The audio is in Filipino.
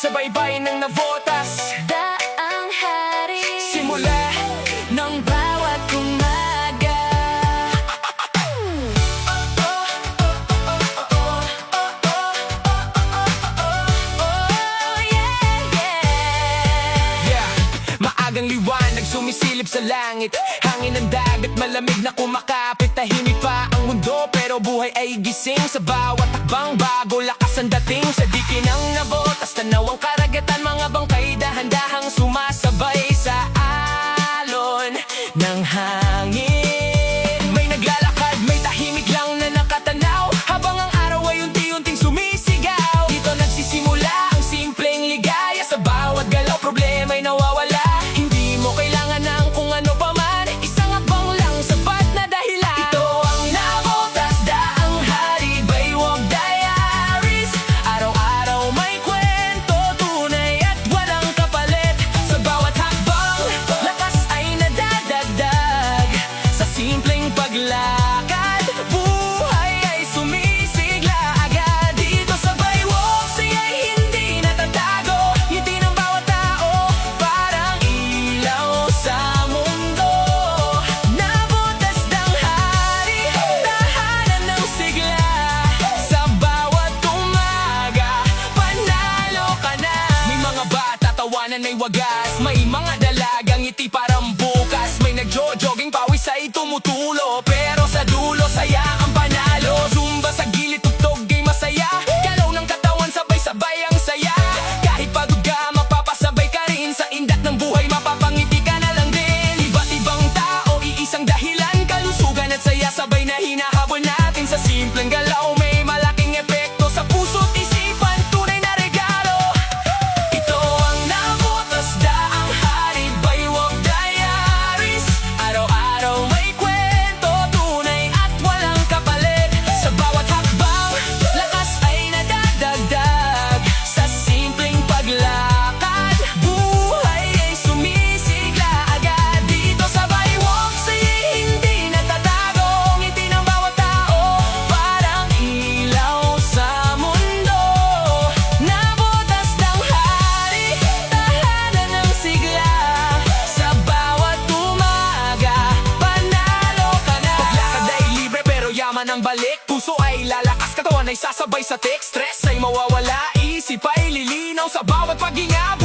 sa baybay ng navotas. Daang hari, Simula ng bawat umaga. Oh, yeah, yeah. Yeah, maagang liwanag sumisilip sa langit. Hangin ng dagat, malamig na kumakapit. Tahimik pa ang mundo pero buhay ay gising. Sa bawat takbang bago, lakas ang dating. Sa dikin ng navotas, tanaw ang karagatan. Mga bangkay dahan-dahang sumasabay sa alon ng hangin. May naglalakad, may tahimik lang na nakatanaw, habang ang araw ay unti-unting sumisigaw. Dito nagsisimula ang simpleng ligaya. Sa bawat galaw, problema'y nawawala. Hindi mo kailangan ng kung ano pa man, isang abang lang sapat na dahilan. Ito ang navotas, daang hari, baywag diaries. Araw-araw may kwento, tunay at walang kapalit. Sa bawat hakbang, lakas ay nadadagdag. Sa simpleng paglakad, buhay ay sumisigla agad. Dito sa baywalk, siya'y hindi natatago. Ngiti ng bawat tao, parang ilaw sa mundo. Navotas dang hari, tahanan ng sigla. Sa bawat umaga, panalo ka na. May mga bata, tawanan ay wagas. May mga dalagang ngiti parang bukas. May nagjo-jogging, pawis ay tumutulo. Pero sa dulo, saya ang panalo. Zumba sa gilid, tugtog ay masaya. Galaw ng katawan, sabay-sabay ang saya. Kahit pagod ka, mapapasabay ka rin. Sa indat ng buhay, mapapangiti ka na lang din. Iba't ibang tao, iisang dahilan. Kalusugan at saya, sabay na hinahabol natin. Sa simpleng galaw, may malaking epekto. Sa puso't isipan, tunay na regalo. Ito ang navotas, daang hari, baywag diaries. Araw-araw may kwento, tunay at walang kapalit. Sa bawat hakbang, lakas ay nadadagdag. Sa simpleng paglakad, buhay ay sumisigla agad. Dito sa baywalk, siya'y hindi natatago. Ngiti ng bawat tao, parang ilaw sa mundo. Navotas dang hari, tahanan ng sigla. Sa bawat umaga, panalo ka na. Paglakad ay libre pero yaman ang balik. Puso ay lalakas, katawan ay sasabay sa text. Stress ay mawawala, isip ay lilinaw. Sa bawat paghinga,